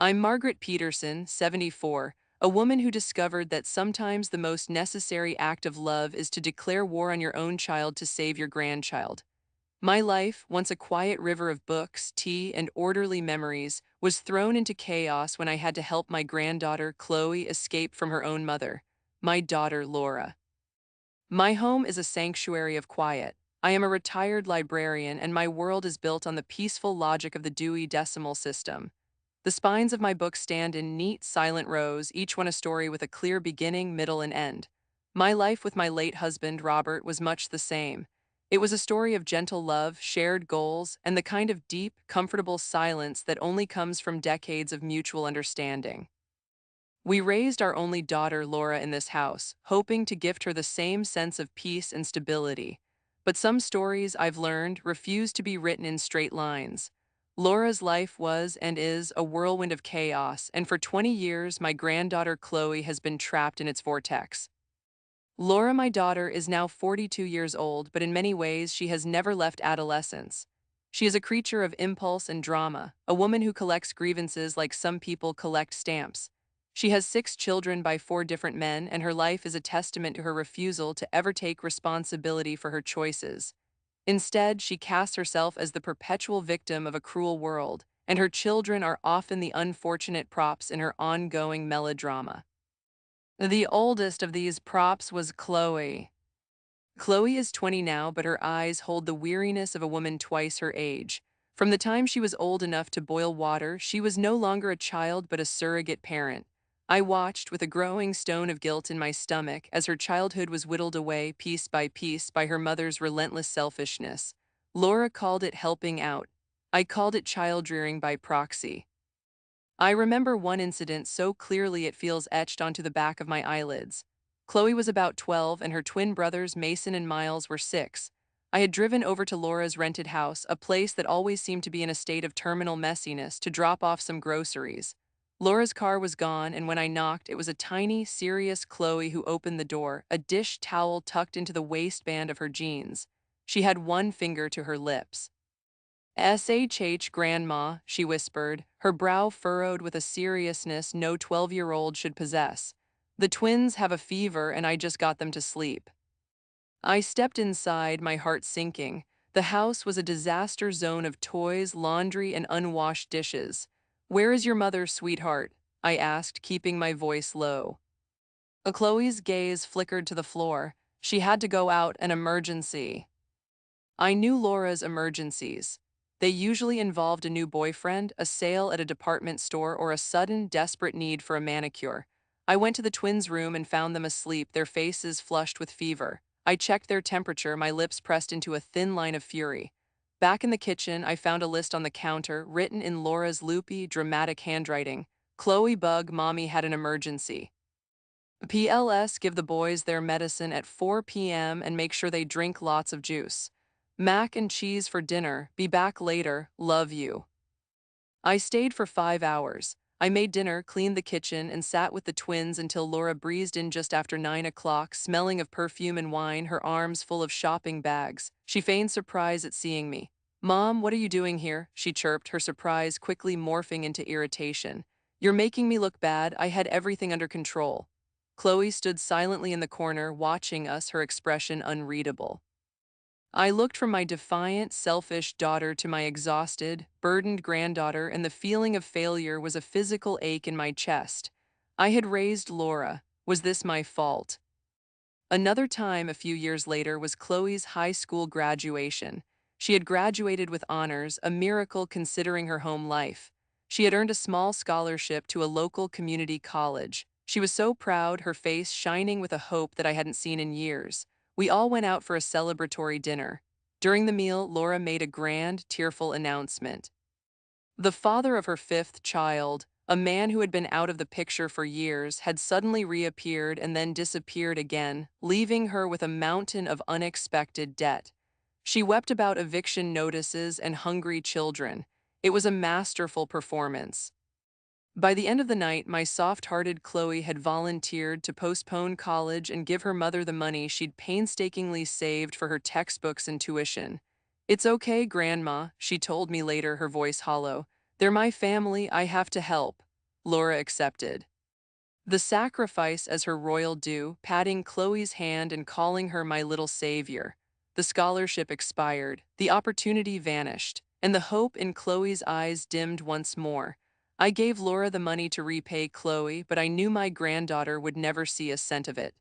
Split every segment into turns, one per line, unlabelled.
I'm Margaret Peterson, 74, a woman who discovered that sometimes the most necessary act of love is to declare war on your own child to save your grandchild. My life, once a quiet river of books, tea, and orderly memories, was thrown into chaos when I had to help my granddaughter, Chloe, escape from her own mother, my daughter, Laura. My home is a sanctuary of quiet. I am a retired librarian, and my world is built on the peaceful logic of the Dewey Decimal System. The spines of my books stand in neat, silent rows, each one a story with a clear beginning, middle, and end. My life with my late husband, Robert, was much the same. It was a story of gentle love, shared goals, and the kind of deep, comfortable silence that only comes from decades of mutual understanding. We raised our only daughter, Laura, in this house, hoping to gift her the same sense of peace and stability. But some stories, I've learned, refuse to be written in straight lines. Laura's life was and is a whirlwind of chaos, and for 20 years, my granddaughter Chloe has been trapped in its vortex. Laura, my daughter, is now 42 years old, but in many ways, she has never left adolescence. She is a creature of impulse and drama, a woman who collects grievances like some people collect stamps. She has 6 children by 4 different men, and her life is a testament to her refusal to ever take responsibility for her choices. Instead, she casts herself as the perpetual victim of a cruel world, and her children are often the unfortunate props in her ongoing melodrama. The oldest of these props was Chloe. Chloe is 20 now, but her eyes hold the weariness of a woman twice her age. From the time she was old enough to boil water, she was no longer a child but a surrogate parent. I watched with a growing stone of guilt in my stomach as her childhood was whittled away piece by her mother's relentless selfishness. Laura called it helping out. I called it child rearing by proxy. I remember one incident so clearly it feels etched onto the back of my eyelids. Chloe was about 12 and her twin brothers Mason and Miles were 6. I had driven over to Laura's rented house, a place that always seemed to be in a state of terminal messiness, to drop off some groceries. Laura's car was gone, and when I knocked, it was a tiny, serious Chloe who opened the door, a dish towel tucked into the waistband of her jeans. She had one finger to her lips. "SHH, Grandma," she whispered, her brow furrowed with a seriousness no 12-year-old should possess. "The twins have a fever and I just got them to sleep." I stepped inside, my heart sinking. The house was a disaster zone of toys, laundry, and unwashed dishes. "Where is your mother, sweetheart?" I asked, keeping my voice low. Chloe's gaze flickered to the floor. "She had to go out, an emergency." I knew Laura's emergencies. They usually involved a new boyfriend, a sale at a department store, or a sudden, desperate need for a manicure. I went to the twins' room and found them asleep, their faces flushed with fever. I checked their temperature, my lips pressed into a thin line of fury. Back in the kitchen, I found a list on the counter, written in Laura's loopy, dramatic handwriting. "Chloe Bug, Mommy had an emergency. PLS, give the boys their medicine at 4 p.m. and make sure they drink lots of juice. Mac and cheese for dinner, be back later, love you." I stayed for 5 hours. I made dinner, cleaned the kitchen, and sat with the twins until Laura breezed in just after 9 o'clock, smelling of perfume and wine, her arms full of shopping bags. She feigned surprise at seeing me. "Mom, what are you doing here?" she chirped, her surprise quickly morphing into irritation. "You're making me look bad. I had everything under control." Chloe stood silently in the corner, watching us, her expression unreadable. I looked from my defiant, selfish daughter to my exhausted, burdened granddaughter, and the feeling of failure was a physical ache in my chest. I had raised Laura. Was this my fault? Another time, a few years later, was Chloe's high school graduation. She had graduated with honors, a miracle considering her home life. She had earned a small scholarship to a local community college. She was so proud, her face shining with a hope that I hadn't seen in years. We all went out for a celebratory dinner. During the meal, Laura made a grand, tearful announcement. The father of her 5th child, a man who had been out of the picture for years, had suddenly reappeared and then disappeared again, leaving her with a mountain of unexpected debt. She wept about eviction notices and hungry children. It was a masterful performance. By the end of the night, my soft-hearted Chloe had volunteered to postpone college and give her mother the money she'd painstakingly saved for her textbooks and tuition. "It's okay, Grandma," she told me later, her voice hollow. "They're my family, I have to help." Laura accepted. The sacrifice as her royal due, patting Chloe's hand and calling her my little savior. The scholarship expired, the opportunity vanished, and the hope in Chloe's eyes dimmed once more. I gave Laura the money to repay Chloe, but I knew my granddaughter would never see a cent of it.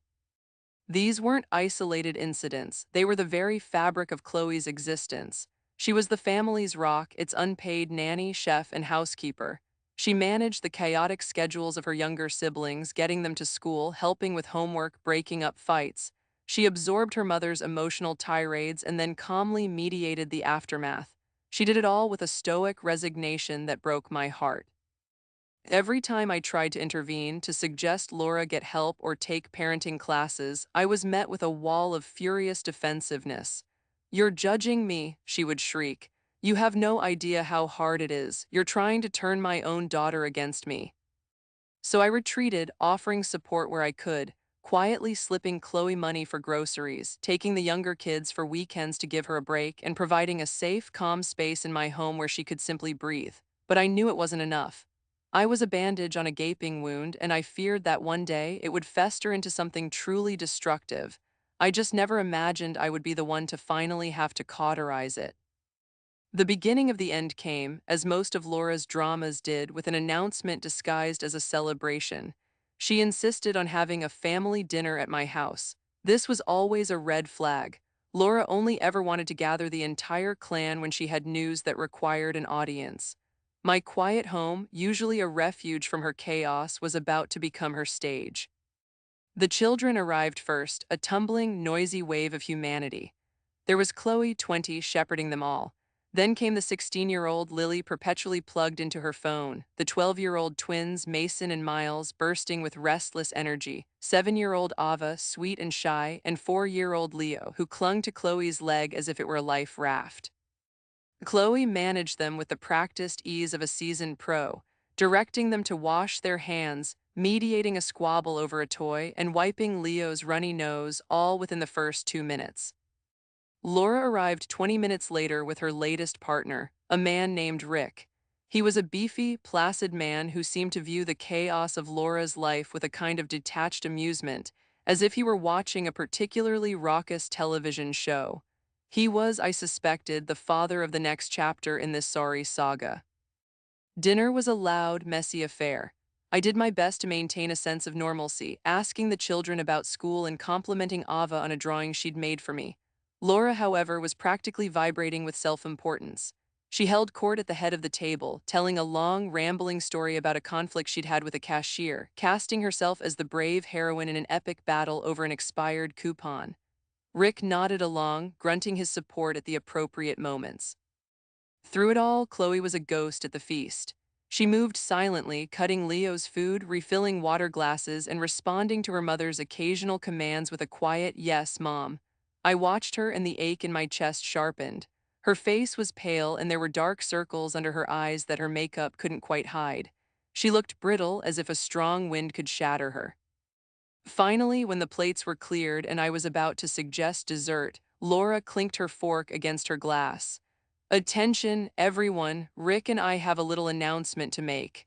These weren't isolated incidents, they were the very fabric of Chloe's existence. She was the family's rock, its unpaid nanny, chef, and housekeeper. She managed the chaotic schedules of her younger siblings, getting them to school, helping with homework, breaking up fights. She absorbed her mother's emotional tirades and then calmly mediated the aftermath. She did it all with a stoic resignation that broke my heart. Every time I tried to intervene to suggest Laura get help or take parenting classes, I was met with a wall of furious defensiveness. "You're judging me," she would shriek. "You have no idea how hard it is. You're trying to turn my own daughter against me." So I retreated, offering support where I could, quietly slipping Chloe money for groceries, taking the younger kids for weekends to give her a break, and providing a safe, calm space in my home where she could simply breathe. But I knew it wasn't enough. I was a bandage on a gaping wound, and I feared that one day it would fester into something truly destructive. I just never imagined I would be the one to finally have to cauterize it. The beginning of the end came, as most of Laura's dramas did, with an announcement disguised as a celebration. She insisted on having a family dinner at my house. This was always a red flag. Laura only ever wanted to gather the entire clan when she had news that required an audience. My quiet home, usually a refuge from her chaos, was about to become her stage. The children arrived first, a tumbling, noisy wave of humanity. There was Chloe, 20, shepherding them all. Then came the 16-year-old Lily, perpetually plugged into her phone, the 12-year-old twins, Mason and Miles, bursting with restless energy, 7-year-old Ava, sweet and shy, and 4-year-old Leo, who clung to Chloe's leg as if it were a life raft. Chloe managed them with the practiced ease of a seasoned pro, directing them to wash their hands, mediating a squabble over a toy, and wiping Leo's runny nose, all within the first 2 minutes. Laura arrived 20 minutes later with her latest partner, a man named Rick. He was a beefy, placid man who seemed to view the chaos of Laura's life with a kind of detached amusement, as if he were watching a particularly raucous television show. He was, I suspected, the father of the next chapter in this sorry saga. Dinner was a loud, messy affair. I did my best to maintain a sense of normalcy, asking the children about school and complimenting Ava on a drawing she'd made for me. Laura, however, was practically vibrating with self-importance. She held court at the head of the table, telling a long, rambling story about a conflict she'd had with a cashier, casting herself as the brave heroine in an epic battle over an expired coupon. Rick nodded along, grunting his support at the appropriate moments. Through it all, Chloe was a ghost at the feast. She moved silently, cutting Leo's food, refilling water glasses, and responding to her mother's occasional commands with a quiet, "Yes, Mom." I watched her, and the ache in my chest sharpened. Her face was pale, and there were dark circles under her eyes that her makeup couldn't quite hide. She looked brittle, as if a strong wind could shatter her. Finally, when the plates were cleared and I was about to suggest dessert, Laura clinked her fork against her glass. "Attention, everyone, Rick and I have a little announcement to make."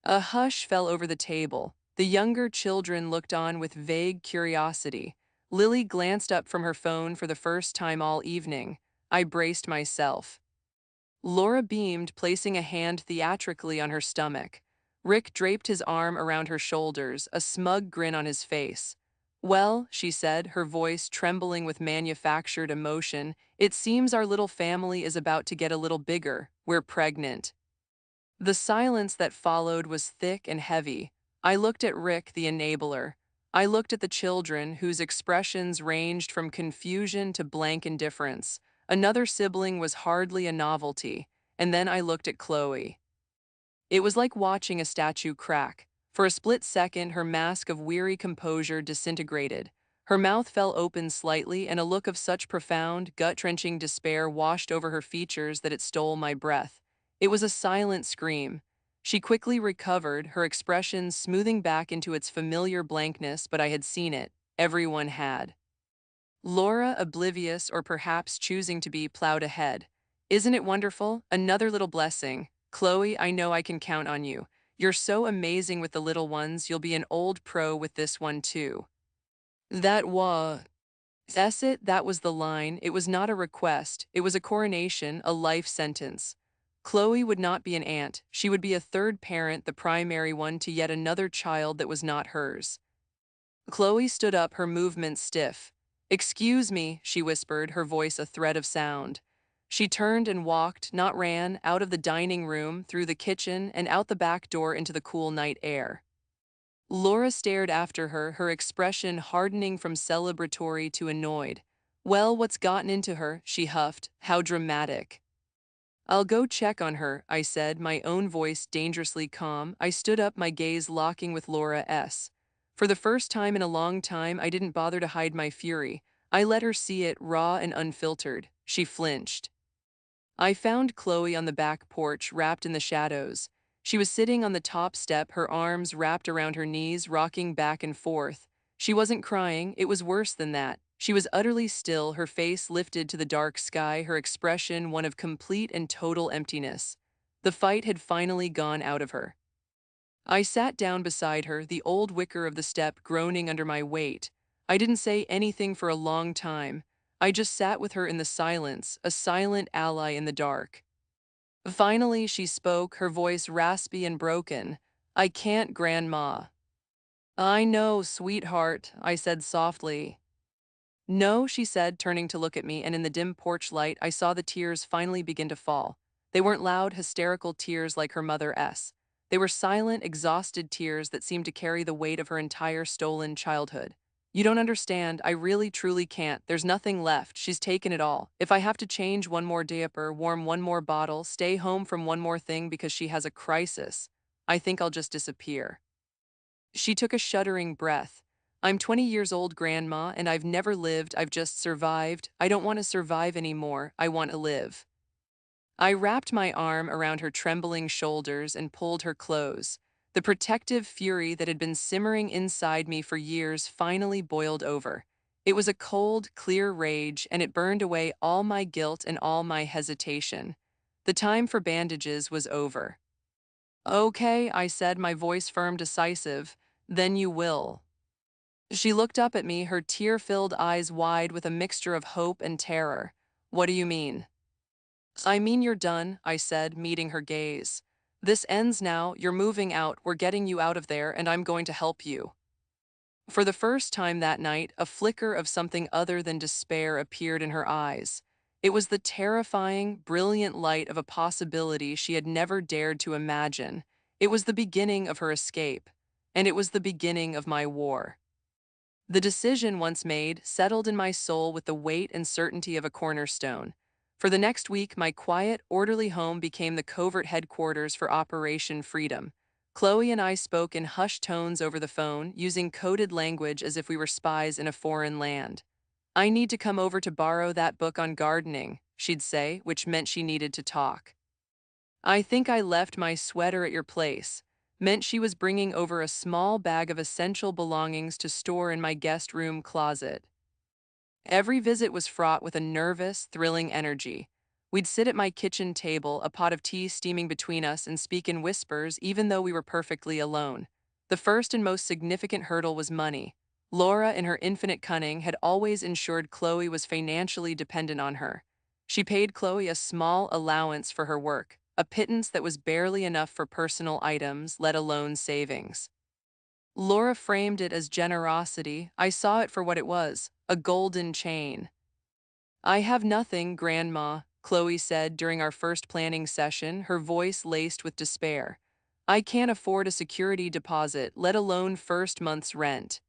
A hush fell over the table. The younger children looked on with vague curiosity. Lily glanced up from her phone for the first time all evening. I braced myself. Laura beamed, placing a hand theatrically on her stomach. Rick draped his arm around her shoulders, a smug grin on his face. "Well," she said, her voice trembling with manufactured emotion, "it seems our little family is about to get a little bigger. We're pregnant." The silence that followed was thick and heavy. I looked at Rick, the enabler. I looked at the children, whose expressions ranged from confusion to blank indifference. Another sibling was hardly a novelty. And then I looked at Chloe. It was like watching a statue crack. For a split second, her mask of weary composure disintegrated. Her mouth fell open slightly, and a look of such profound, gut-wrenching despair washed over her features that it stole my breath. It was a silent scream. She quickly recovered, her expression smoothing back into its familiar blankness, but I had seen it. Everyone had. Laura, oblivious or perhaps choosing to be, plowed ahead. "Isn't it wonderful? Another little blessing. Chloe, I know I can count on you. You're so amazing with the little ones, you'll be an old pro with this one too. That was it, that was the line. It was not a request, it was a coronation, a life sentence. Chloe would not be an aunt, she would be a third parent, the primary one to yet another child that was not hers. Chloe stood up, her movements stiff. "Excuse me," she whispered, her voice a thread of sound. She turned and walked, not ran, out of the dining room, through the kitchen, and out the back door into the cool night air. Laura stared after her, her expression hardening from celebratory to annoyed. "Well, what's gotten into her?" she huffed. "How dramatic." "I'll go check on her," I said, my own voice dangerously calm. I stood up, my gaze locking with Laura's. For the first time in a long time, I didn't bother to hide my fury. I let her see it, raw and unfiltered. She flinched. I found Chloe on the back porch, wrapped in the shadows. She was sitting on the top step, her arms wrapped around her knees, rocking back and forth. She wasn't crying, it was worse than that. She was utterly still, her face lifted to the dark sky, her expression one of complete and total emptiness. The fight had finally gone out of her. I sat down beside her, the old wicker of the step groaning under my weight. I didn't say anything for a long time. I just sat with her in the silence, a silent ally in the dark. Finally, she spoke, her voice raspy and broken. "I can't, Grandma." "I know, sweetheart," I said softly. "No," she said, turning to look at me, and in the dim porch light, I saw the tears finally begin to fall. They weren't loud, hysterical tears like her mother's. They were silent, exhausted tears that seemed to carry the weight of her entire stolen childhood. "You don't understand, I really truly can't. There's nothing left, she's taken it all. If I have to change one more diaper, warm one more bottle, stay home from one more thing because she has a crisis, I think I'll just disappear." She took a shuddering breath. "I'm 20 years old, Grandma, and I've never lived, I've just survived. I don't want to survive anymore, I want to live." I wrapped my arm around her trembling shoulders and pulled her close. The protective fury that had been simmering inside me for years finally boiled over. It was a cold, clear rage, and it burned away all my guilt and all my hesitation. The time for bandages was over. "Okay," I said, my voice firm, decisive. "Then you will." She looked up at me, her tear-filled eyes wide with a mixture of hope and terror. "What do you mean?" "I mean you're done," I said, meeting her gaze. "This ends now, you're moving out, we're getting you out of there, and I'm going to help you." For the first time that night, a flicker of something other than despair appeared in her eyes. It was the terrifying, brilliant light of a possibility she had never dared to imagine. It was the beginning of her escape, and it was the beginning of my war. The decision once made settled in my soul with the weight and certainty of a cornerstone. For the next week, my quiet, orderly home became the covert headquarters for Operation Freedom. Chloe and I spoke in hushed tones over the phone, using coded language as if we were spies in a foreign land. "I need to come over to borrow that book on gardening," she'd say, which meant she needed to talk. "I think I left my sweater at your place," meant she was bringing over a small bag of essential belongings to store in my guest room closet. Every visit was fraught with a nervous, thrilling energy. We'd sit at my kitchen table, a pot of tea steaming between us, and speak in whispers even though we were perfectly alone. The first and most significant hurdle was money. Laura, in her infinite cunning, had always ensured Chloe was financially dependent on her. She paid Chloe a small allowance for her work, a pittance that was barely enough for personal items, let alone savings. Laura framed it as generosity. I saw it for what it was, a golden chain. "I have nothing, Grandma," Chloe said during our first planning session, her voice laced with despair. "I can't afford a security deposit, let alone first month's rent."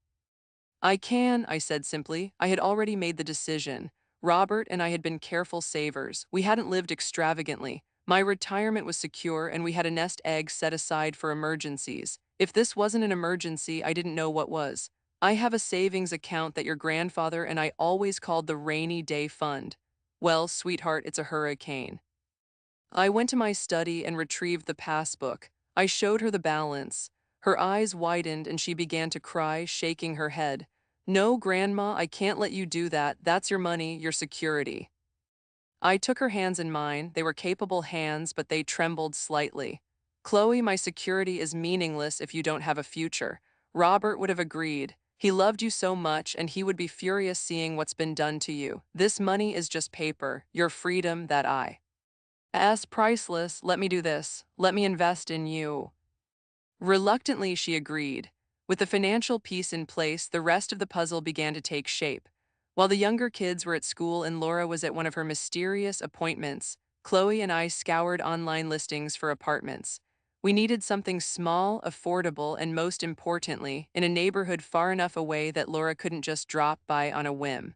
"I can," I said simply. I had already made the decision. Robert and I had been careful savers. We hadn't lived extravagantly. My retirement was secure, and we had a nest egg set aside for emergencies. If this wasn't an emergency, I didn't know what was. "I have a savings account that your grandfather and I always called the rainy day fund." "Well, sweetheart, it's a hurricane." I went to my study and retrieved the passbook. I showed her the balance. Her eyes widened and she began to cry, shaking her head. "No, Grandma, I can't let you do that. That's your money, your security." I took her hands in mine. They were capable hands, but they trembled slightly. "Chloe, my security is meaningless if you don't have a future." Robert would have agreed. He loved you so much, and he would be furious seeing what's been done to you. "This money is just paper. Your freedom, that I as priceless. Let me do this. Let me invest in you." Reluctantly, she agreed. With the financial piece in place, the rest of the puzzle began to take shape. While the younger kids were at school and Laura was at one of her mysterious appointments, Chloe and I scoured online listings for apartments. We needed something small, affordable, and most importantly, in a neighborhood far enough away that Laura couldn't just drop by on a whim.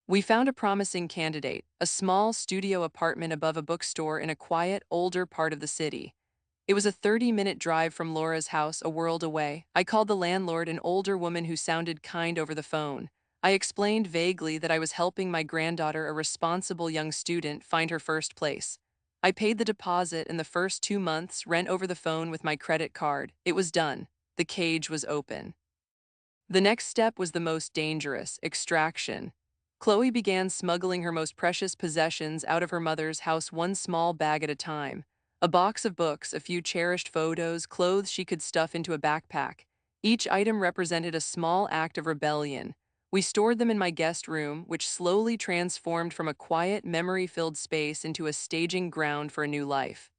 We found a promising candidate, a small studio apartment above a bookstore in a quiet, older part of the city. It was a 30-minute drive from Laura's house, a world away. I called the landlord, an older woman who sounded kind over the phone. I explained vaguely that I was helping my granddaughter, a responsible young student, find her first place. I paid the deposit and the first 2 months' rent over the phone with my credit card. It was done. The cage was open. The next step was the most dangerous: extraction. Chloe began smuggling her most precious possessions out of her mother's house, one small bag at a time. A box of books, a few cherished photos, clothes she could stuff into a backpack. Each item represented a small act of rebellion. We stored them in my guest room, which slowly transformed from a quiet, memory-filled space into a staging ground for a new life.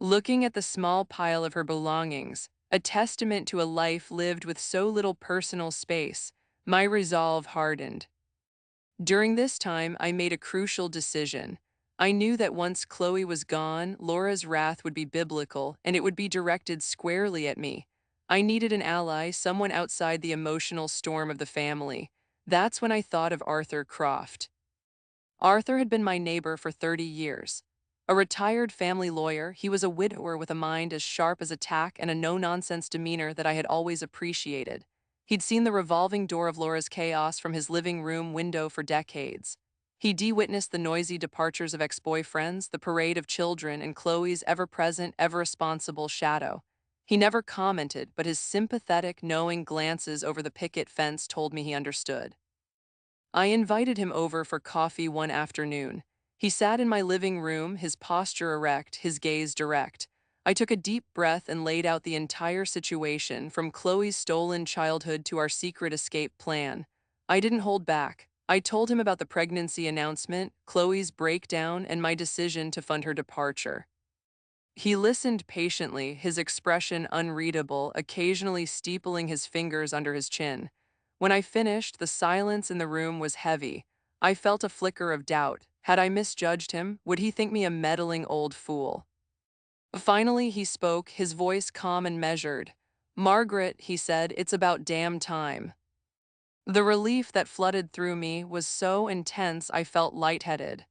Looking at the small pile of her belongings, a testament to a life lived with so little personal space, my resolve hardened. During this time, I made a crucial decision. I knew that once Chloe was gone, Laura's wrath would be biblical, and it would be directed squarely at me. I needed an ally, someone outside the emotional storm of the family. That's when I thought of Arthur Croft. Arthur had been my neighbor for 30 years. A retired family lawyer, he was a widower with a mind as sharp as a tack and a no-nonsense demeanor that I had always appreciated. He'd seen the revolving door of Laura's chaos from his living room window for decades. He de-witnessed the noisy departures of ex-boyfriends, the parade of children, and Chloe's ever-present, ever-responsible shadow. He never commented, but his sympathetic, knowing glances over the picket fence told me he understood. I invited him over for coffee one afternoon. He sat in my living room, his posture erect, his gaze direct. I took a deep breath and laid out the entire situation, from Chloe's stolen childhood to our secret escape plan. I didn't hold back. I told him about the pregnancy announcement, Chloe's breakdown, and my decision to fund her departure. He listened patiently, his expression unreadable, occasionally steepling his fingers under his chin. When I finished, the silence in the room was heavy. I felt a flicker of doubt. Had I misjudged him? Would he think me a meddling old fool? Finally, he spoke, his voice calm and measured. "Margaret," he said, "it's about damn time." The relief that flooded through me was so intense I felt lightheaded.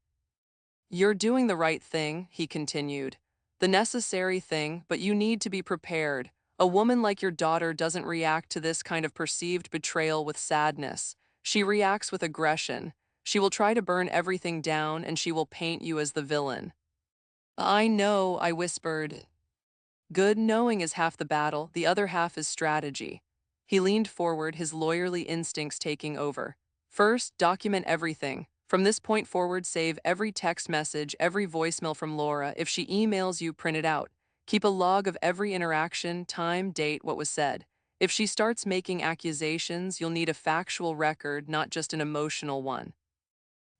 "You're doing the right thing," he continued. "The necessary thing, but you need to be prepared. A woman like your daughter doesn't react to this kind of perceived betrayal with sadness. She reacts with aggression. She will try to burn everything down, and she will paint you as the villain." "I know," I whispered. "Good knowing is half the battle, the other half is strategy." He leaned forward, his lawyerly instincts taking over. "First, document everything. From this point forward, save every text message, every voicemail from Laura. If she emails you, print it out. Keep a log of every interaction, time, date, what was said. If she starts making accusations, you'll need a factual record, not just an emotional one."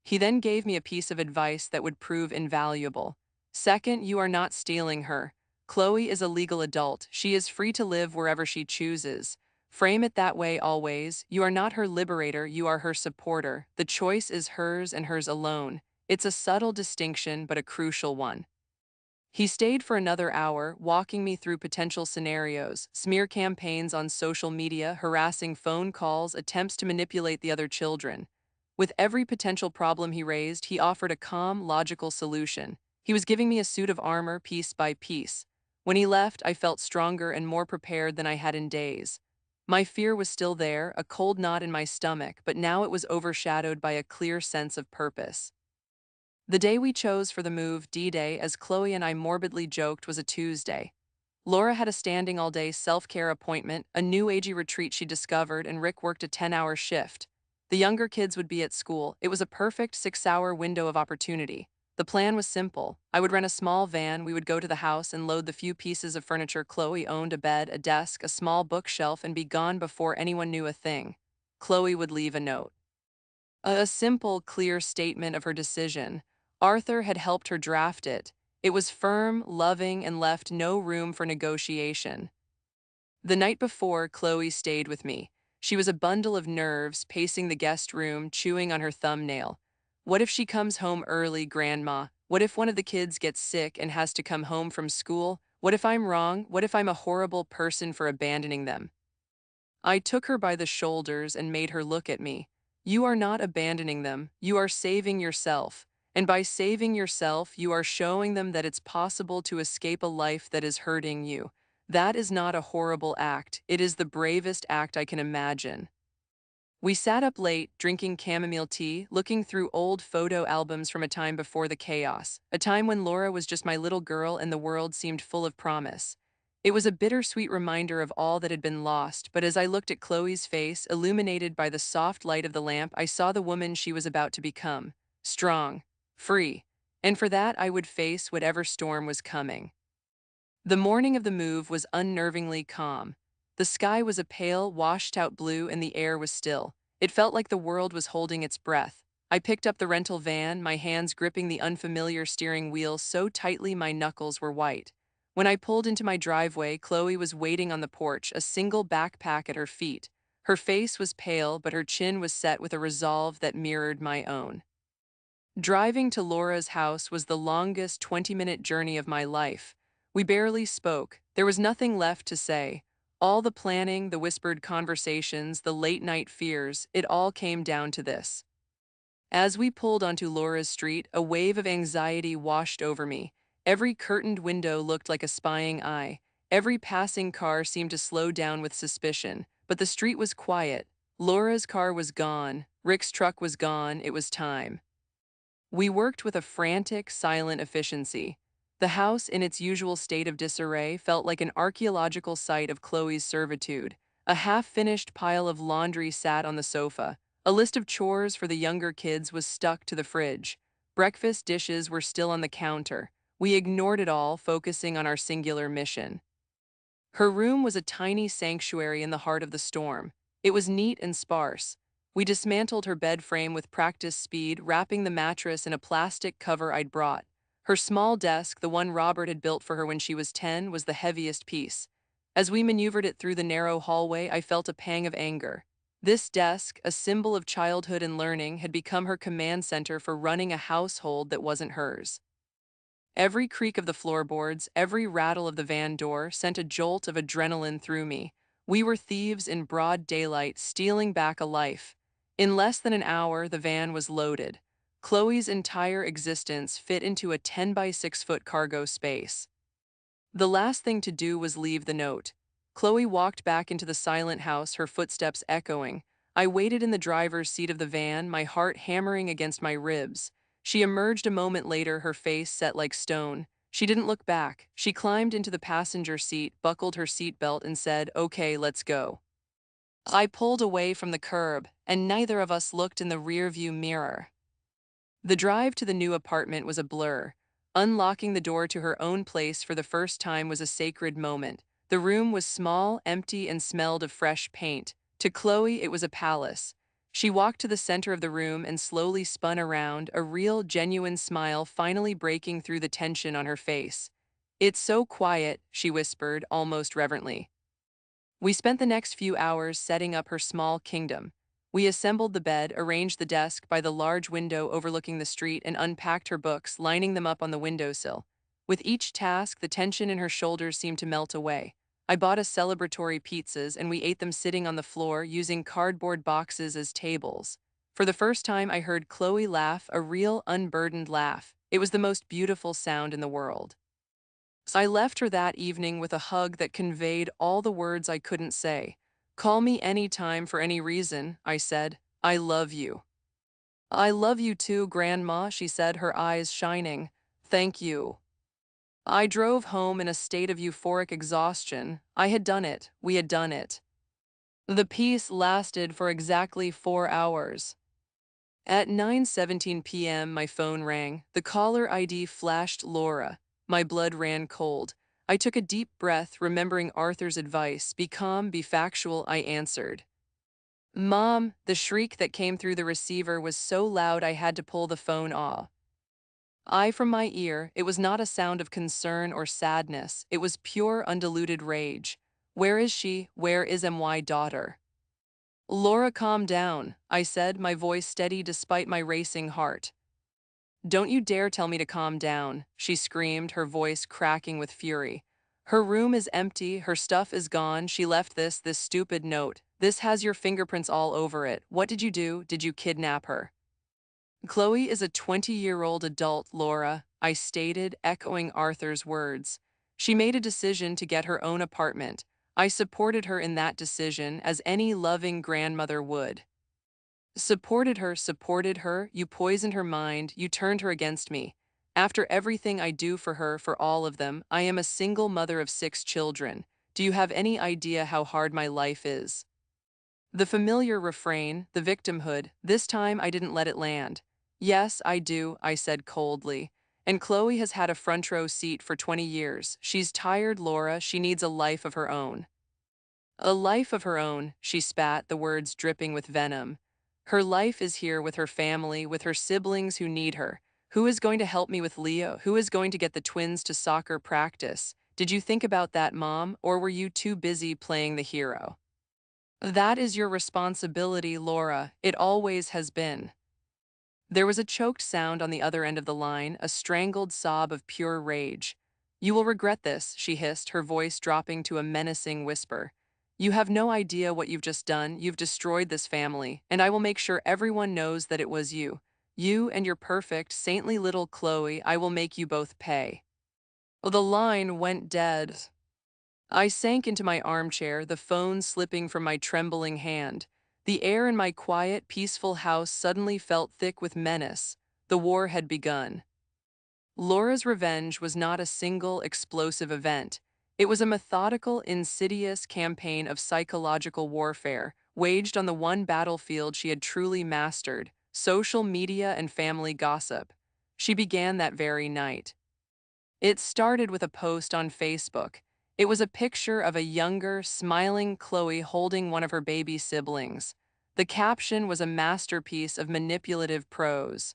He then gave me a piece of advice that would prove invaluable. "Second, you are not stealing her. Chloe is a legal adult. She is free to live wherever she chooses. Frame it that way always. You are not her liberator, you are her supporter. The choice is hers and hers alone. It's a subtle distinction, but a crucial one." He stayed for another hour, walking me through potential scenarios: smear campaigns on social media, harassing phone calls, attempts to manipulate the other children. With every potential problem he raised, he offered a calm, logical solution. He was giving me a suit of armor piece by piece. When he left, I felt stronger and more prepared than I had in days. My fear was still there, a cold knot in my stomach, but now it was overshadowed by a clear sense of purpose. The day we chose for the move, D-Day, as Chloe and I morbidly joked, was a Tuesday. Laura had a standing all-day self-care appointment, a new agey retreat she discovered, and Rick worked a 10-hour shift. The younger kids would be at school. It was a perfect 6-hour window of opportunity. The plan was simple. I would rent a small van, we would go to the house and load the few pieces of furniture Chloe owned, a bed, a desk, a small bookshelf, and be gone before anyone knew a thing. Chloe would leave a note. A simple, clear statement of her decision. Arthur had helped her draft it. It was firm, loving, and left no room for negotiation. The night before, Chloe stayed with me. She was a bundle of nerves, pacing the guest room, chewing on her thumbnail. What if she comes home early, Grandma? What if one of the kids gets sick and has to come home from school? What if I'm wrong? What if I'm a horrible person for abandoning them? I took her by the shoulders and made her look at me. You are not abandoning them, you are saving yourself. And by saving yourself, you are showing them that it's possible to escape a life that is hurting you. That is not a horrible act, it is the bravest act I can imagine. We sat up late, drinking chamomile tea, looking through old photo albums from a time before the chaos, a time when Laura was just my little girl and the world seemed full of promise. It was a bittersweet reminder of all that had been lost, but as I looked at Chloe's face, illuminated by the soft light of the lamp, I saw the woman she was about to become. Strong, free, and for that I would face whatever storm was coming. The morning of the move was unnervingly calm. The sky was a pale, washed-out blue and the air was still. It felt like the world was holding its breath. I picked up the rental van, my hands gripping the unfamiliar steering wheel so tightly my knuckles were white. When I pulled into my driveway, Chloe was waiting on the porch, a single backpack at her feet. Her face was pale, but her chin was set with a resolve that mirrored my own. Driving to Laura's house was the longest 20-minute journey of my life. We barely spoke. There was nothing left to say. All the planning, the whispered conversations, the late-night fears, it all came down to this. As we pulled onto Laura's street, a wave of anxiety washed over me. Every curtained window looked like a spying eye. Every passing car seemed to slow down with suspicion. But the street was quiet. Laura's car was gone. Rick's truck was gone. It was time. We worked with a frantic, silent efficiency. The house, in its usual state of disarray, felt like an archaeological site of Chloe's servitude. A half-finished pile of laundry sat on the sofa. A list of chores for the younger kids was stuck to the fridge. Breakfast dishes were still on the counter. We ignored it all, focusing on our singular mission. Her room was a tiny sanctuary in the heart of the storm. It was neat and sparse. We dismantled her bed frame with practiced speed, wrapping the mattress in a plastic cover I'd brought. Her small desk, the one Robert had built for her when she was 10, was the heaviest piece. As we maneuvered it through the narrow hallway, I felt a pang of anger. This desk, a symbol of childhood and learning, had become her command center for running a household that wasn't hers. Every creak of the floorboards, every rattle of the van door sent a jolt of adrenaline through me. We were thieves in broad daylight, stealing back a life. In less than an hour, the van was loaded. Chloe's entire existence fit into a 10 by 6-foot cargo space. The last thing to do was leave the note. Chloe walked back into the silent house, her footsteps echoing. I waited in the driver's seat of the van, my heart hammering against my ribs. She emerged a moment later, her face set like stone. She didn't look back. She climbed into the passenger seat, buckled her seatbelt, and said, "Okay, let's go." I pulled away from the curb, and neither of us looked in the rearview mirror. The drive to the new apartment was a blur. Unlocking the door to her own place for the first time was a sacred moment. The room was small, empty, and smelled of fresh paint. To Chloe, it was a palace. She walked to the center of the room and slowly spun around, a real, genuine smile finally breaking through the tension on her face. "It's so quiet," she whispered, almost reverently. We spent the next few hours setting up her small kingdom. We assembled the bed, arranged the desk by the large window overlooking the street, and unpacked her books, lining them up on the windowsill. With each task, the tension in her shoulders seemed to melt away. I bought us celebratory pizzas, and we ate them sitting on the floor, using cardboard boxes as tables. For the first time, I heard Chloe laugh, a real, unburdened laugh. It was the most beautiful sound in the world. I left her that evening with a hug that conveyed all the words I couldn't say. "Call me anytime for any reason," I said. "I love you." "I love you too, Grandma," she said, her eyes shining. "Thank you." I drove home in a state of euphoric exhaustion. I had done it. We had done it. The peace lasted for exactly 4 hours. At 9:17 p.m., my phone rang. The caller ID flashed Laura. My blood ran cold. I took a deep breath, remembering Arthur's advice, be calm, be factual. I answered. Mom, the shriek that came through the receiver was so loud I had to pull the phone off. From my ear, it was not a sound of concern or sadness. It was pure, undiluted rage. Where is she? Where is my daughter? Laura, calm down, I said, my voice steady despite my racing heart. Don't you dare tell me to calm down, she screamed, her voice cracking with fury. Her room is empty, her stuff is gone, she left this stupid note. This has your fingerprints all over it. What did you do? Did you kidnap her? Chloe is a 20-year-old adult, Laura, I stated, echoing Arthur's words. She made a decision to get her own apartment. I supported her in that decision, as any loving grandmother would. Supported her, you poisoned her mind, you turned her against me. After everything I do for her, for all of them, I am a single mother of 6 children. Do you have any idea how hard my life is? The familiar refrain, the victimhood, this time I didn't let it land. Yes, I do, I said coldly. And Chloe has had a front row seat for 20 years. She's tired, Laura, she needs a life of her own. A life of her own, she spat, the words dripping with venom. Her life is here with her family, with her siblings who need her. Who is going to help me with Leo? Who is going to get the twins to soccer practice? Did you think about that, Mom, or were you too busy playing the hero? That is your responsibility, Laura. It always has been. There was a choked sound on the other end of the line, a strangled sob of pure rage. You will regret this, she hissed, her voice dropping to a menacing whisper. You have no idea what you've just done. You've destroyed this family, and I will make sure everyone knows that it was you. You and your perfect, saintly little Chloe, I will make you both pay. The line went dead. I sank into my armchair, the phone slipping from my trembling hand. The air in my quiet, peaceful house suddenly felt thick with menace. The war had begun. Laura's revenge was not a single explosive event. It was a methodical, insidious campaign of psychological warfare, waged on the one battlefield she had truly mastered: social media and family gossip. She began that very night. It started with a post on Facebook. It was a picture of a younger, smiling Chloe holding one of her baby siblings. The caption was a masterpiece of manipulative prose.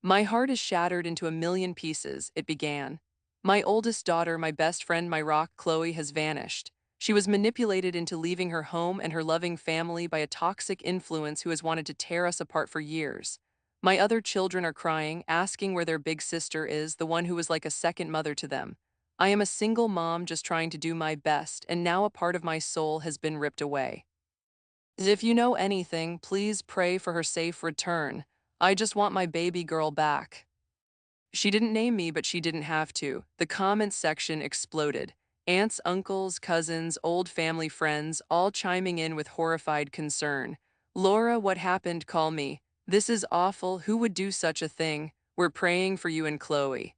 My heart is shattered into a million pieces, it began. My oldest daughter, my best friend, my rock, Chloe, has vanished. She was manipulated into leaving her home and her loving family by a toxic influence who has wanted to tear us apart for years. My other children are crying, asking where their big sister is, the one who was like a second mother to them. I am a single mom just trying to do my best, and now a part of my soul has been ripped away. If you know anything, please pray for her safe return. I just want my baby girl back. She didn't name me, but she didn't have to. The comments section exploded. Aunts, uncles, cousins, old family friends, all chiming in with horrified concern. Laura, what happened? Call me. This is awful. Who would do such a thing? We're praying for you and Chloe.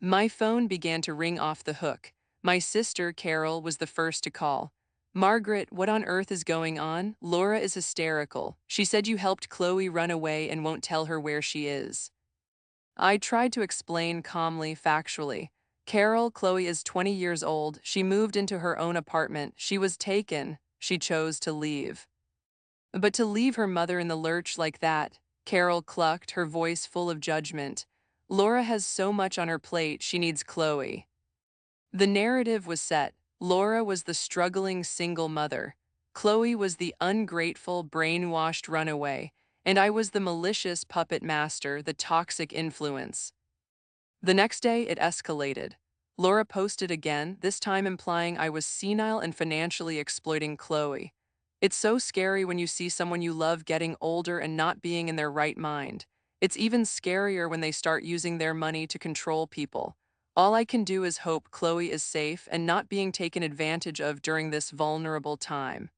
My phone began to ring off the hook. My sister, Carol, was the first to call. Margaret, what on earth is going on? Laura is hysterical. She said you helped Chloe run away and won't tell her where she is. I tried to explain calmly, factually. Carol, Chloe is 20 years old. She moved into her own apartment. She was taken. She chose to leave. But to leave her mother in the lurch like that, Carol clucked, her voice full of judgment. Laura has so much on her plate, she needs Chloe. The narrative was set. Laura was the struggling single mother. Chloe was the ungrateful, brainwashed runaway, and I was the malicious puppet master, the toxic influence. The next day, it escalated. Laura posted again, this time implying I was senile and financially exploiting Chloe. It's so scary when you see someone you love getting older and not being in their right mind. It's even scarier when they start using their money to control people. All I can do is hope Chloe is safe and not being taken advantage of during this vulnerable time.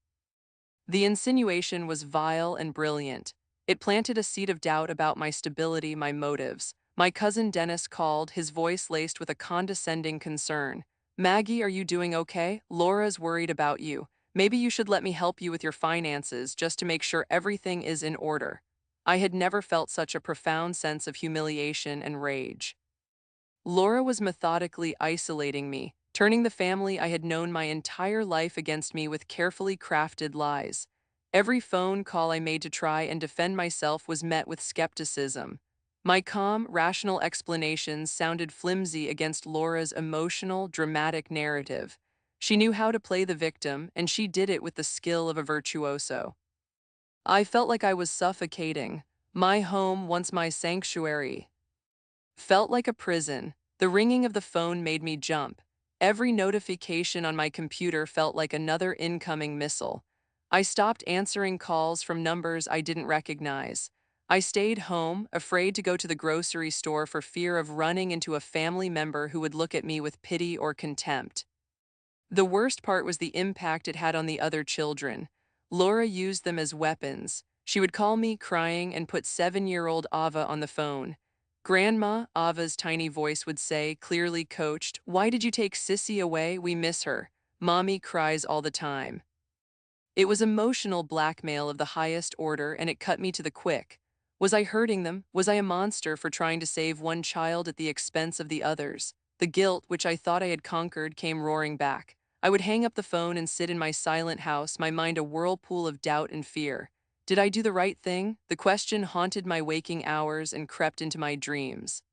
The insinuation was vile and brilliant. It planted a seed of doubt about my stability, my motives. My cousin Dennis called, his voice laced with a condescending concern. Maggie, are you doing okay? Laura's worried about you. Maybe you should let me help you with your finances just to make sure everything is in order. I had never felt such a profound sense of humiliation and rage. Laura was methodically isolating me, turning the family I had known my entire life against me with carefully crafted lies. Every phone call I made to try and defend myself was met with skepticism. My calm, rational explanations sounded flimsy against Laura's emotional, dramatic narrative. She knew how to play the victim, and she did it with the skill of a virtuoso. I felt like I was suffocating. My home, once my sanctuary, felt like a prison. The ringing of the phone made me jump. Every notification on my computer felt like another incoming missile. I stopped answering calls from numbers I didn't recognize. I stayed home, afraid to go to the grocery store for fear of running into a family member who would look at me with pity or contempt. The worst part was the impact it had on the other children. Laura used them as weapons. She would call me crying and put 7-year-old Ava on the phone. Grandma, Ava's tiny voice would say, clearly coached, "Why did you take Sissy away? We miss her. Mommy cries all the time." It was emotional blackmail of the highest order, and it cut me to the quick. Was I hurting them? Was I a monster for trying to save one child at the expense of the others? The guilt, which I thought I had conquered, came roaring back. I would hang up the phone and sit in my silent house, my mind a whirlpool of doubt and fear. Did I do the right thing? The question haunted my waking hours and crept into my dreams.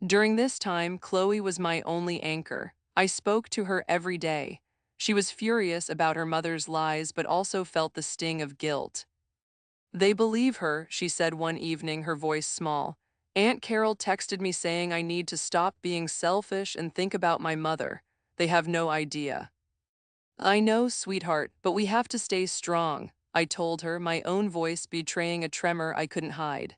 During this time, Chloe was my only anchor. I spoke to her every day. She was furious about her mother's lies, but also felt the sting of guilt. "They believe her," she said one evening, her voice small. "Aunt Carol texted me saying I need to stop being selfish and think about my mother. They have no idea." "I know, sweetheart, but we have to stay strong," I told her, my own voice betraying a tremor I couldn't hide.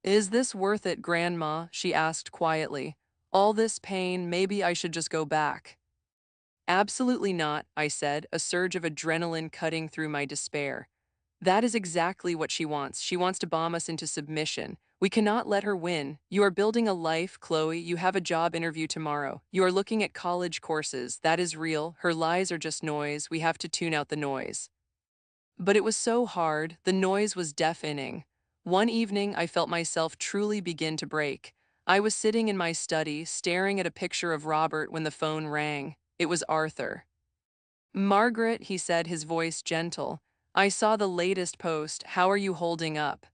"Is this worth it, Grandma?" she asked quietly. "All this pain, maybe I should just go back." "Absolutely not," I said, a surge of adrenaline cutting through my despair. "That is exactly what she wants. She wants to bomb us into submission. We cannot let her win. You are building a life, Chloe. You have a job interview tomorrow. You are looking at college courses. That is real. Her lies are just noise. We have to tune out the noise." But it was so hard. The noise was deafening. One evening, I felt myself truly begin to break. I was sitting in my study, staring at a picture of Robert when the phone rang. It was Arthur. "Margaret," he said, his voice gentle, "I saw the latest post. How are you holding up?"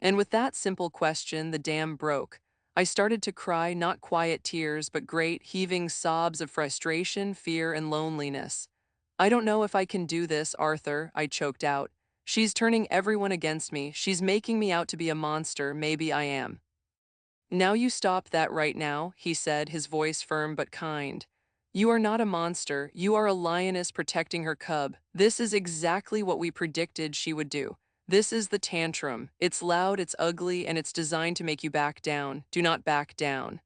And with that simple question, the dam broke. I started to cry, not quiet tears, but great, heaving sobs of frustration, fear, and loneliness. "I don't know if I can do this, Arthur," I choked out. "She's turning everyone against me. She's making me out to be a monster. Maybe I am." "Now you stop that right now," he said, his voice firm but kind. "You are not a monster. You are a lioness protecting her cub. This is exactly what we predicted she would do. This is the tantrum. It's loud, it's ugly, and it's designed to make you back down. Do not back down."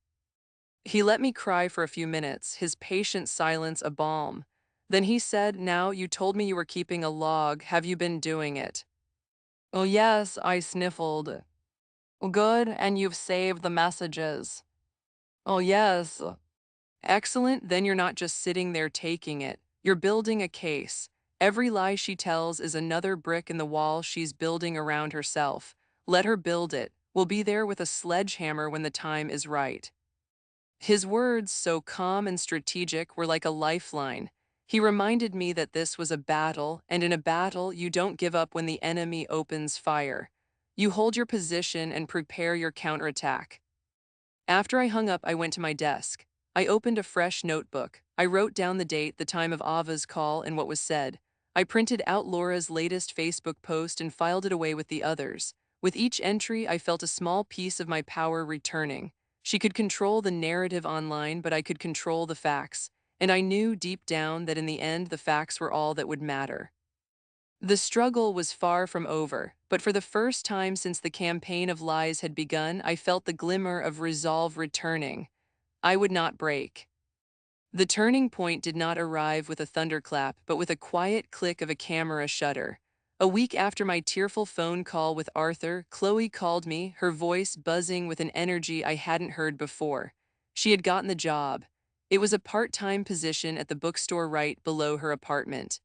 He let me cry for a few minutes, his patient silence a balm. Then he said, "Now, you told me you were keeping a log. Have you been doing it?" "Oh, yes," I sniffled. "Good, and you've saved the messages." "Oh, yes." "Excellent, then you're not just sitting there taking it. You're building a case. Every lie she tells is another brick in the wall she's building around herself. Let her build it. We'll be there with a sledgehammer when the time is right." His words, so calm and strategic, were like a lifeline. He reminded me that this was a battle, and in a battle, you don't give up when the enemy opens fire. You hold your position and prepare your counterattack. After I hung up, I went to my desk. I opened a fresh notebook. I wrote down the date, the time of Ava's call, and what was said. I printed out Laura's latest Facebook post and filed it away with the others. With each entry, I felt a small piece of my power returning. She could control the narrative online, but I could control the facts. And I knew deep down that in the end, the facts were all that would matter. The struggle was far from over, but for the first time since the campaign of lies had begun, I felt the glimmer of resolve returning. I would not break. The turning point did not arrive with a thunderclap, but with a quiet click of a camera shutter. A week after my tearful phone call with Arthur, Chloe called me, her voice buzzing with an energy I hadn't heard before. She had gotten the job. It was a part-time position at the bookstore right below her apartment.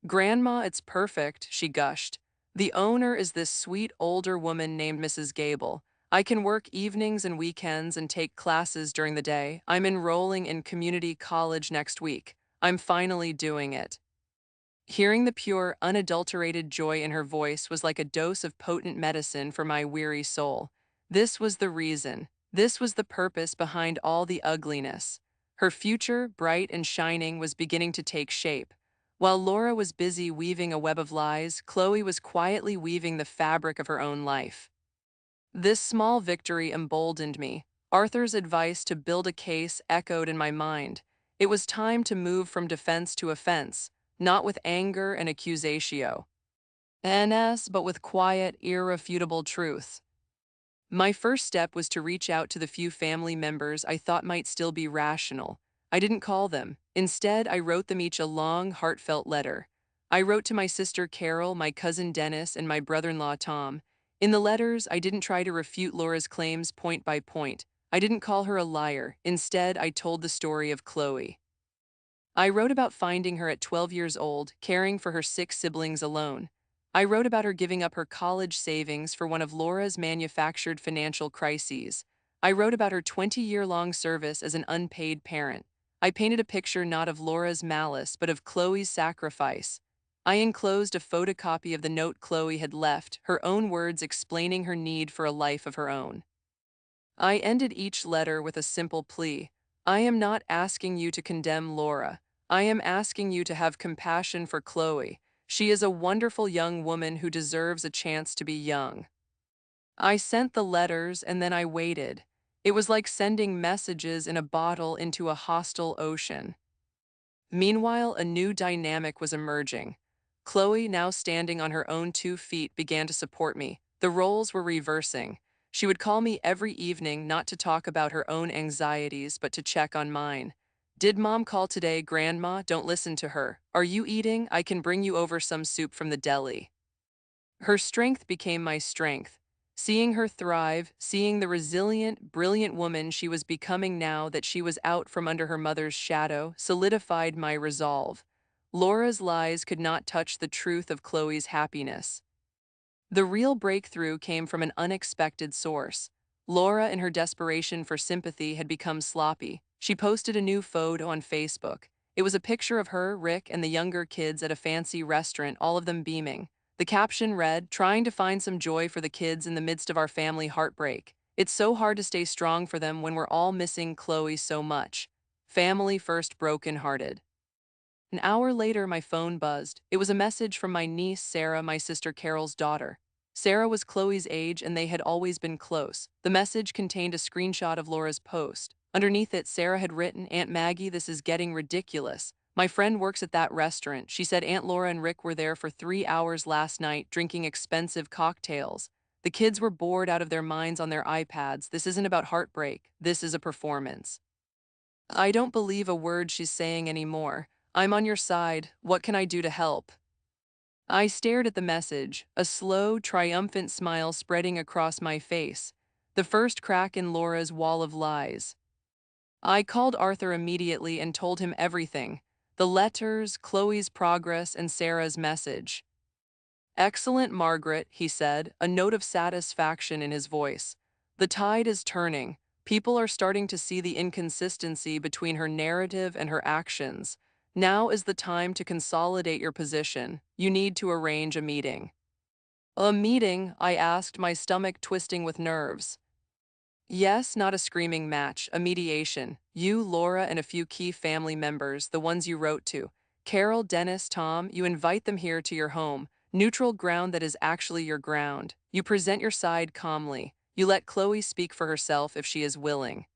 "Grandma, it's perfect," she gushed. The owner is this sweet older woman named Mrs. Gable. I can work evenings and weekends and take classes during the day. I'm enrolling in community college next week. I'm finally doing it. Hearing the pure, unadulterated joy in her voice was like a dose of potent medicine for my weary soul. This was the reason. This was the purpose behind all the ugliness. Her future, bright and shining, was beginning to take shape. While Laura was busy weaving a web of lies, Chloe was quietly weaving the fabric of her own life. This small victory emboldened me. Arthur's advice to build a case echoed in my mind. It was time to move from defense to offense, not with anger and accusatio, but with quiet, irrefutable truth. My first step was to reach out to the few family members I thought might still be rational. I didn't call them. Instead, I wrote them each a long, heartfelt letter. I wrote to my sister Carol, my cousin Dennis, and my brother-in-law Tom. In the letters, I didn't try to refute Laura's claims point by point. I didn't call her a liar. Instead, I told the story of Chloe. I wrote about finding her at 12 years old, caring for her 6 siblings alone. I wrote about her giving up her college savings for one of Laura's manufactured financial crises. I wrote about her 20-year-long service as an unpaid parent. I painted a picture not of Laura's malice, but of Chloe's sacrifice. I enclosed a photocopy of the note Chloe had left, her own words explaining her need for a life of her own. I ended each letter with a simple plea. I am not asking you to condemn Laura. I am asking you to have compassion for Chloe. She is a wonderful young woman who deserves a chance to be young. I sent the letters and then I waited. It was like sending messages in a bottle into a hostile ocean. Meanwhile, a new dynamic was emerging. Chloe, now standing on her own 2 feet, began to support me. The roles were reversing. She would call me every evening not to talk about her own anxieties, but to check on mine. Did Mom call today, Grandma? Don't listen to her. Are you eating? I can bring you over some soup from the deli. Her strength became my strength. Seeing her thrive, seeing the resilient, brilliant woman she was becoming now that she was out from under her mother's shadow, solidified my resolve. Laura's lies could not touch the truth of Chloe's happiness. The real breakthrough came from an unexpected source. Laura, in her desperation for sympathy, had become sloppy. She posted a new photo on Facebook. It was a picture of her, Rick, and the younger kids at a fancy restaurant, all of them beaming. The caption read, "Trying to find some joy for the kids in the midst of our family heartbreak. It's so hard to stay strong for them when we're all missing Chloe so much. Family first broken-hearted." An hour later, my phone buzzed. It was a message from my niece, Sarah, my sister Carol's daughter. Sarah was Chloe's age and they had always been close. The message contained a screenshot of Laura's post. Underneath it, Sarah had written, "Aunt Maggie, this is getting ridiculous. My friend works at that restaurant. She said Aunt Laura and Rick were there for 3 hours last night drinking expensive cocktails. The kids were bored out of their minds on their iPads. This isn't about heartbreak. This is a performance." I don't believe a word she's saying anymore. I'm on your side. What can I do to help? I stared at the message, a slow, triumphant smile spreading across my face. The first crack in Laura's wall of lies. I called Arthur immediately and told him everything. The letters, Chloe's progress, and Sarah's message. "Excellent, Margaret," he said, a note of satisfaction in his voice. "The tide is turning. People are starting to see the inconsistency between her narrative and her actions. Now is the time to consolidate your position. You need to arrange a meeting." "A meeting?" I asked, my stomach twisting with nerves. "Yes, not a screaming match, a mediation. You, Laura, and a few key family members, the ones you wrote to. Carol, Dennis, Tom, you invite them here to your home, neutral ground that is actually your ground. You present your side calmly. You let Chloe speak for herself if she is willing."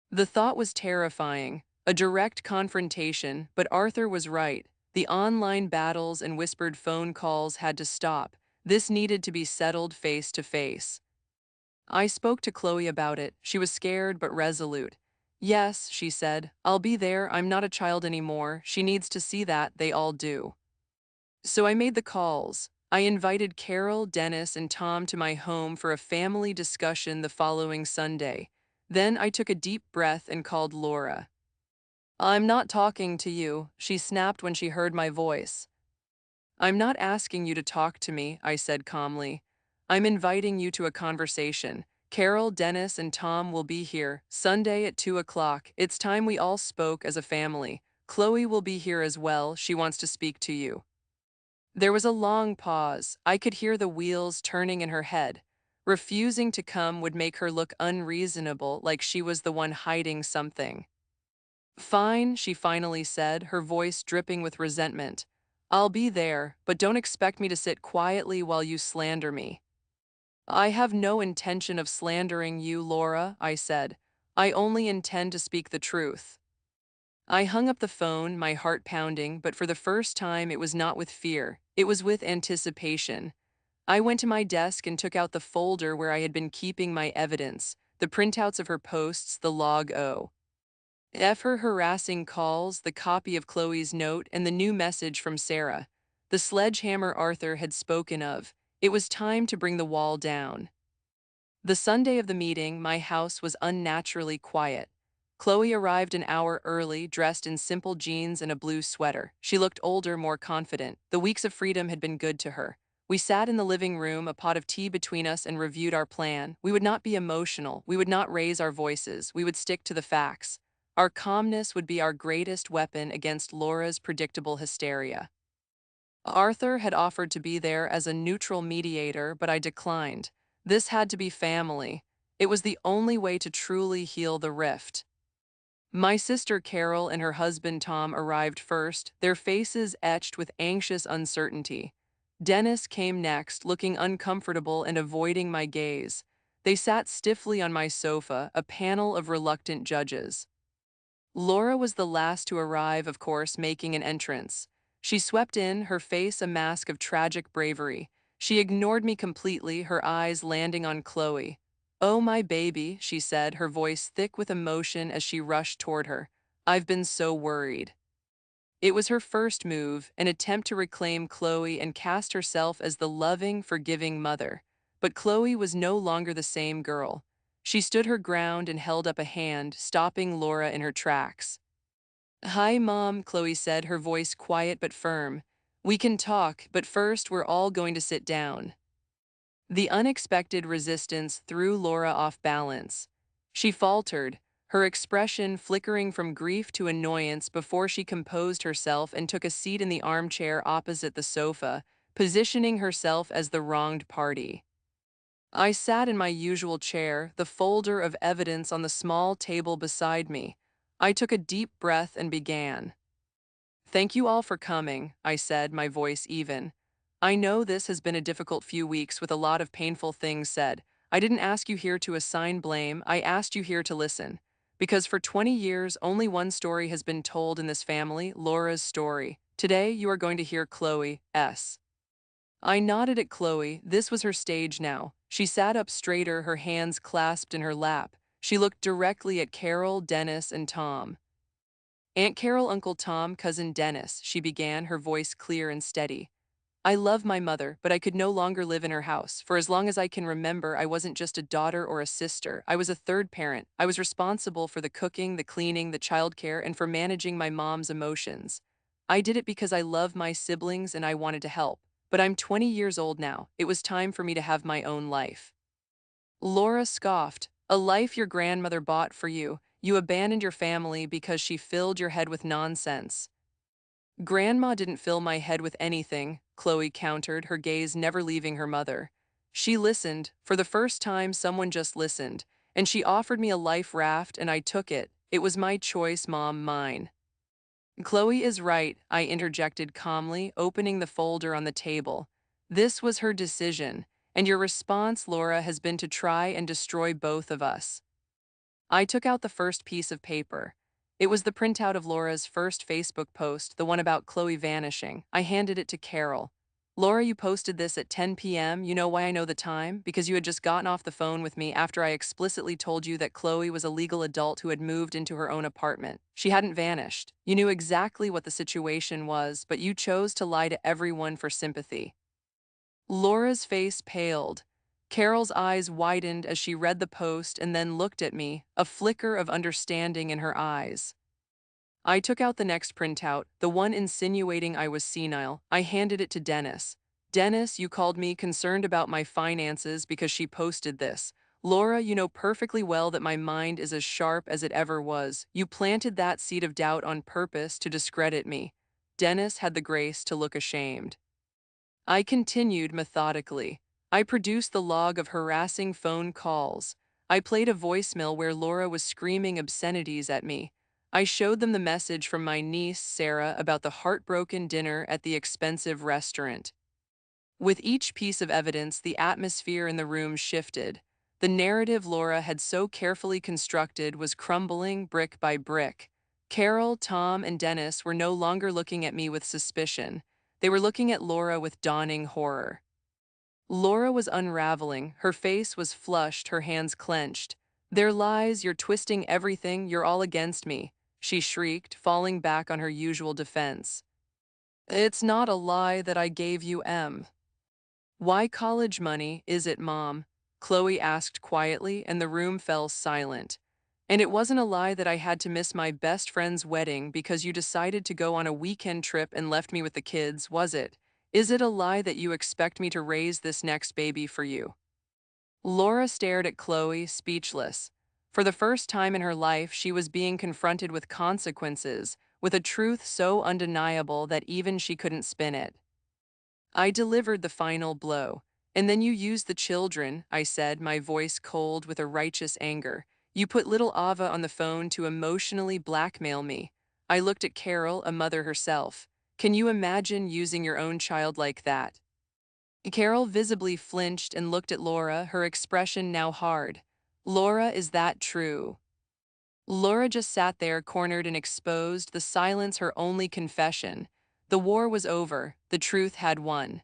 The thought was terrifying, a direct confrontation, but Arthur was right. The online battles and whispered phone calls had to stop. This needed to be settled face to face. I spoke to Chloe about it. She was scared but resolute. "Yes," she said, "I'll be there. I'm not a child anymore. She needs to see that. They all do." So I made the calls. I invited Carol, Dennis, and Tom to my home for a family discussion the following Sunday. Then I took a deep breath and called Laura. "I'm not talking to you," she snapped when she heard my voice. I'm not asking you to talk to me, I said calmly. I'm inviting you to a conversation. Carol, Dennis, and Tom will be here, Sunday at 2 o'clock. It's time we all spoke as a family. Chloe will be here as well. She wants to speak to you. There was a long pause. I could hear the wheels turning in her head. Refusing to come would make her look unreasonable, like she was the one hiding something. Fine, she finally said, her voice dripping with resentment. I'll be there, but don't expect me to sit quietly while you slander me. I have no intention of slandering you, Laura, I said. I only intend to speak the truth. I hung up the phone, my heart pounding, but for the first time it was not with fear, it was with anticipation. I went to my desk and took out the folder where I had been keeping my evidence, the printouts of her posts, the log O. F her harassing calls, the copy of Chloe's note, and the new message from Sarah. The sledgehammer Arthur had spoken of. It was time to bring the wall down. The Sunday of the meeting, my house was unnaturally quiet. Chloe arrived an hour early, dressed in simple jeans and a blue sweater. She looked older, more confident. The weeks of freedom had been good to her. We sat in the living room, a pot of tea between us, and reviewed our plan. We would not be emotional. We would not raise our voices. We would stick to the facts. Our calmness would be our greatest weapon against Laura's predictable hysteria. Arthur had offered to be there as a neutral mediator, but I declined. This had to be family. It was the only way to truly heal the rift. My sister Carol and her husband Tom arrived first, their faces etched with anxious uncertainty. Dennis came next, looking uncomfortable and avoiding my gaze. They sat stiffly on my sofa, a panel of reluctant judges. Laura was the last to arrive, of course, making an entrance. She swept in, her face a mask of tragic bravery. She ignored me completely, her eyes landing on Chloe. "Oh, my baby," she said, her voice thick with emotion as she rushed toward her. "I've been so worried." It was her first move, an attempt to reclaim Chloe and cast herself as the loving, forgiving mother. But Chloe was no longer the same girl. She stood her ground and held up a hand, stopping Laura in her tracks. "Hi, Mom," Chloe said, her voice quiet but firm. "We can talk, but first we're all going to sit down." The unexpected resistance threw Laura off balance. She faltered, her expression flickering from grief to annoyance before she composed herself and took a seat in the armchair opposite the sofa, positioning herself as the wronged party. I sat in my usual chair, the folder of evidence on the small table beside me. I took a deep breath and began. "Thank you all for coming," I said, my voice even. "I know this has been a difficult few weeks with a lot of painful things said. I didn't ask you here to assign blame, I asked you here to listen. Because for 20 years, only one story has been told in this family, Laura's story. Today, you are going to hear Chloe's." I nodded at Chloe. This was her stage now. She sat up straighter, her hands clasped in her lap. She looked directly at Carol, Dennis, and Tom. "Aunt Carol, Uncle Tom, Cousin Dennis," she began, her voice clear and steady. "I love my mother, but I could no longer live in her house. For as long as I can remember, I wasn't just a daughter or a sister. I was a third parent. I was responsible for the cooking, the cleaning, the childcare, and for managing my mom's emotions. I did it because I love my siblings and I wanted to help. But I'm 20 years old now. It was time for me to have my own life." Laura scoffed. "A life your grandmother bought for you. You abandoned your family because she filled your head with nonsense." "Grandma didn't fill my head with anything," Chloe countered, her gaze never leaving her mother. "She listened. For the first time, someone just listened. And she offered me a life raft, and I took it. It was my choice, Mom, mine." "Chloe is right," I interjected calmly, opening the folder on the table. "This was her decision, and your response, Laura, has been to try and destroy both of us." I took out the first piece of paper. It was the printout of Laura's first Facebook post, the one about Chloe vanishing. I handed it to Carol. "Laura, you posted this at 10 p.m. You know why I know the time? Because you had just gotten off the phone with me after I explicitly told you that Chloe was a legal adult who had moved into her own apartment. She hadn't vanished. You knew exactly what the situation was, but you chose to lie to everyone for sympathy." Laura's face paled. Carol's eyes widened as she read the post and then looked at me, a flicker of understanding in her eyes. I took out the next printout, the one insinuating I was senile. I handed it to Dennis. Dennis, you called me concerned about my finances because she posted this. Laura, you know perfectly well that my mind is as sharp as it ever was. You planted that seed of doubt on purpose to discredit me. Dennis had the grace to look ashamed. I continued methodically. I produced the log of harassing phone calls. I played a voicemail where Laura was screaming obscenities at me. I showed them the message from my niece, Sarah, about the heartbroken dinner at the expensive restaurant. With each piece of evidence, the atmosphere in the room shifted. The narrative Laura had so carefully constructed was crumbling brick by brick. Carol, Tom, and Dennis were no longer looking at me with suspicion. They were looking at Laura with dawning horror. Laura was unraveling. Her face was flushed, her hands clenched. "They're lies, you're twisting everything, you're all against me," she shrieked, falling back on her usual defense. "It's not a lie that I gave you M. Why college money, is it, Mom?" Chloe asked quietly, and the room fell silent. "And it wasn't a lie that I had to miss my best friend's wedding because you decided to go on a weekend trip and left me with the kids, was it? Is it a lie that you expect me to raise this next baby for you?" Laura stared at Chloe, speechless. For the first time in her life, she was being confronted with consequences, with a truth so undeniable that even she couldn't spin it. "I delivered the final blow. And then you used the children," I said, my voice cold with a righteous anger. "You put little Ava on the phone to emotionally blackmail me." I looked at Carol, a mother herself. "Can you imagine using your own child like that?" Carol visibly flinched and looked at Laura, her expression now hard. "Laura, is that true?" Laura just sat there, cornered and exposed, the silence her only confession. The war was over. The truth had won.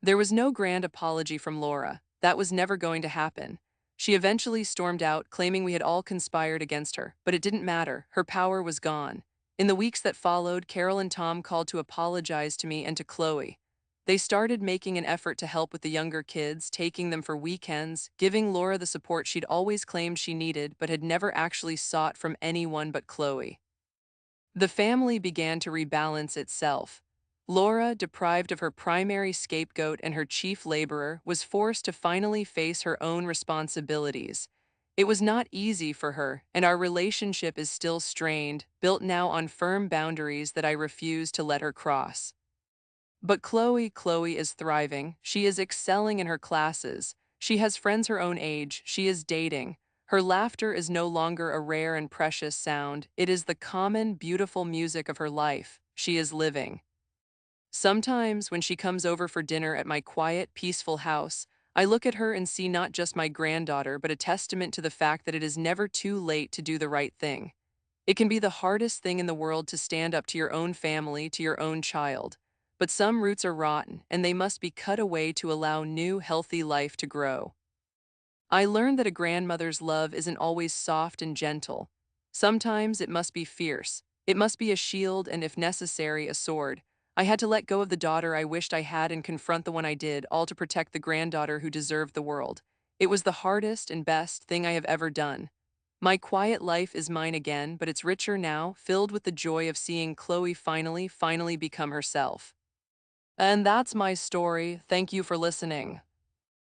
There was no grand apology from Laura. That was never going to happen. She eventually stormed out, claiming we had all conspired against her, but it didn't matter. Her power was gone. In the weeks that followed, Carol and Tom called to apologize to me and to Chloe. They started making an effort to help with the younger kids, taking them for weekends, giving Laura the support she'd always claimed she needed but had never actually sought from anyone but Chloe. The family began to rebalance itself. Laura, deprived of her primary scapegoat and her chief laborer, was forced to finally face her own responsibilities. It was not easy for her, and our relationship is still strained, built now on firm boundaries that I refuse to let her cross. But Chloe is thriving. She is excelling in her classes. She has friends her own age. She is dating. Her laughter is no longer a rare and precious sound. It is the common, beautiful music of her life. She is living. Sometimes, when she comes over for dinner at my quiet, peaceful house, I look at her and see not just my granddaughter, but a testament to the fact that it is never too late to do the right thing. It can be the hardest thing in the world to stand up to your own family, to your own child. But some roots are rotten, and they must be cut away to allow new, healthy life to grow. I learned that a grandmother's love isn't always soft and gentle. Sometimes it must be fierce. It must be a shield and, if necessary, a sword. I had to let go of the daughter I wished I had and confront the one I did, all to protect the granddaughter who deserved the world. It was the hardest and best thing I have ever done. My quiet life is mine again, but it's richer now, filled with the joy of seeing Chloe finally become herself. And that's my story. Thank you for listening.